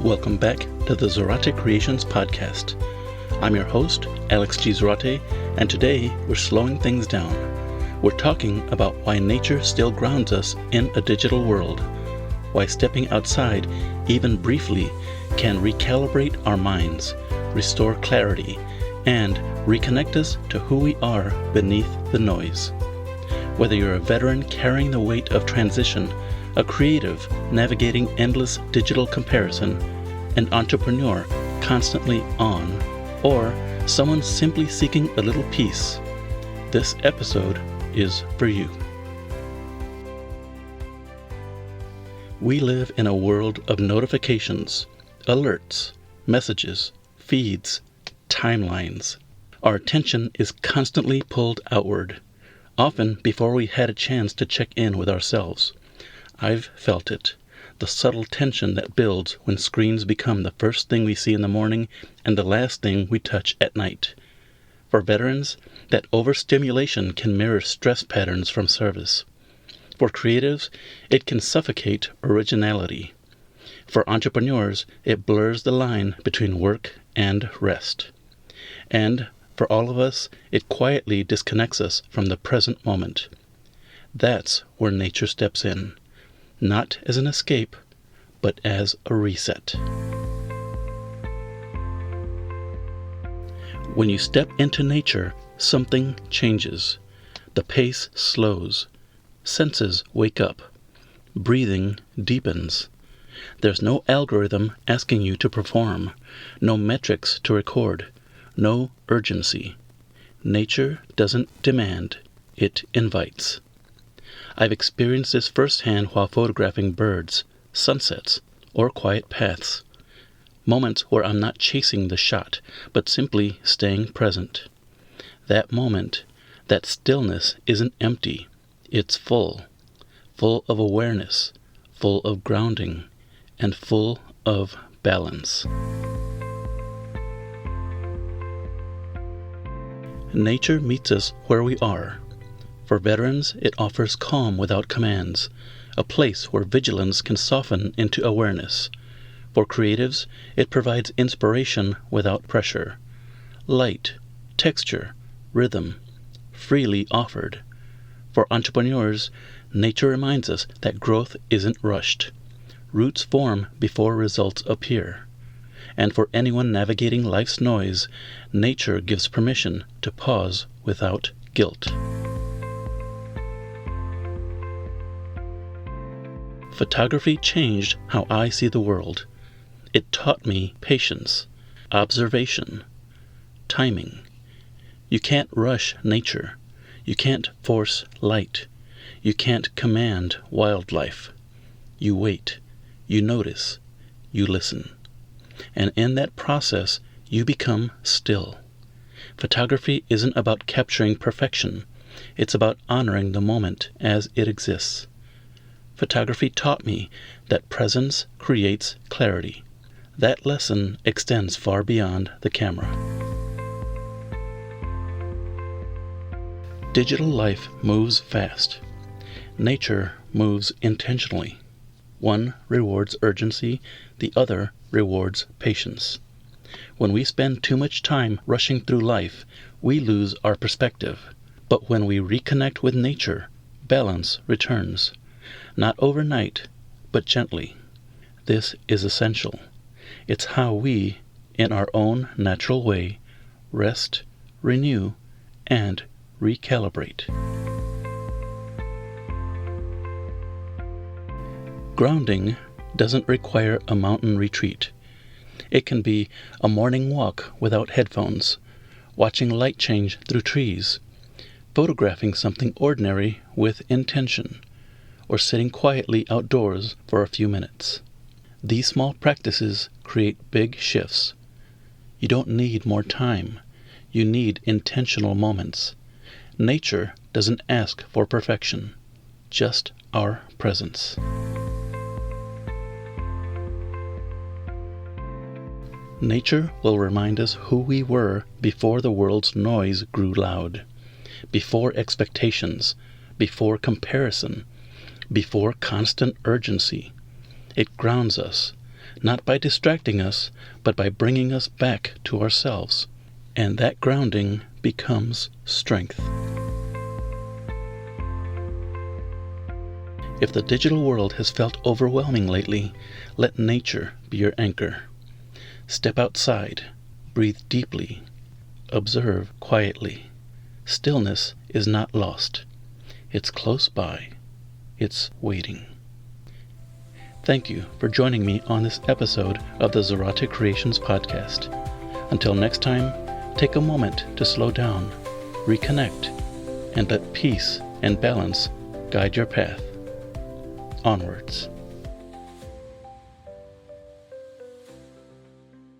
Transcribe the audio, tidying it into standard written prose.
Welcome back to the Zarate Creations Podcast. I'm your host, Alex G. Zarate, and today we're slowing things down. We're talking about why nature still grounds us in a digital world, why stepping outside, even briefly, can recalibrate our minds, restore clarity, and reconnect us to who we are beneath the noise. Whether you're a veteran carrying the weight of transition, a creative navigating endless digital comparison, an entrepreneur constantly on, or someone simply seeking a little peace, this episode is for you. We live in a world of notifications, alerts, messages, feeds, timelines. Our attention is constantly pulled outward, often before we had a chance to check in with ourselves. I've felt it, the subtle tension that builds when screens become the first thing we see in the morning and the last thing we touch at night. For veterans, that overstimulation can mirror stress patterns from service. For creatives, it can suffocate originality. For entrepreneurs, it blurs the line between work and rest. And for all of us, it quietly disconnects us from the present moment. That's where nature steps in. Not as an escape, but as a reset. When you step into nature, something changes. The pace slows. Senses wake up. Breathing deepens. There's no algorithm asking you to perform, no metrics to record, no urgency. Nature doesn't demand, it invites. I've experienced this firsthand while photographing birds, sunsets, or quiet paths. Moments where I'm not chasing the shot, but simply staying present. That moment, that stillness isn't empty. It's full of awareness, full of grounding, and full of balance. Nature meets us where we are. For veterans, it offers calm without commands, a place where vigilance can soften into awareness. For creatives, it provides inspiration without pressure. Light, texture, rhythm, freely offered. For entrepreneurs, nature reminds us that growth isn't rushed. Roots form before results appear. And for anyone navigating life's noise, nature gives permission to pause without guilt. Photography changed how I see the world. It taught me patience, observation, timing. You can't rush nature. You can't force light. You can't command wildlife. You wait. You notice. You listen. And in that process, you become still. Photography isn't about capturing perfection. It's about honoring the moment as it exists. Photography taught me that presence creates clarity. That lesson extends far beyond the camera. Digital life moves fast. Nature moves intentionally. One rewards urgency, the other rewards patience. When we spend too much time rushing through life, we lose our perspective. But when we reconnect with nature, balance returns. Not overnight, but gently. This is essential. It's how we, in our own natural way, rest, renew, and recalibrate. Grounding doesn't require a mountain retreat. It can be a morning walk without headphones, watching light change through trees, photographing something ordinary with intention, or sitting quietly outdoors for a few minutes. These small practices create big shifts. You don't need more time. You need intentional moments. Nature doesn't ask for perfection, just our presence. Nature will remind us who we were before the world's noise grew loud, before expectations, before comparison, before constant urgency. It grounds us, not by distracting us, but by bringing us back to ourselves. And that grounding becomes strength. If the digital world has felt overwhelming lately, let nature be your anchor. Step outside, breathe deeply, observe quietly. Stillness is not lost. It's close by. It's waiting. Thank you for joining me on this episode of the Zarate Creations Podcast. Until next time, take a moment to slow down, reconnect, and let peace and balance guide your path. Onwards.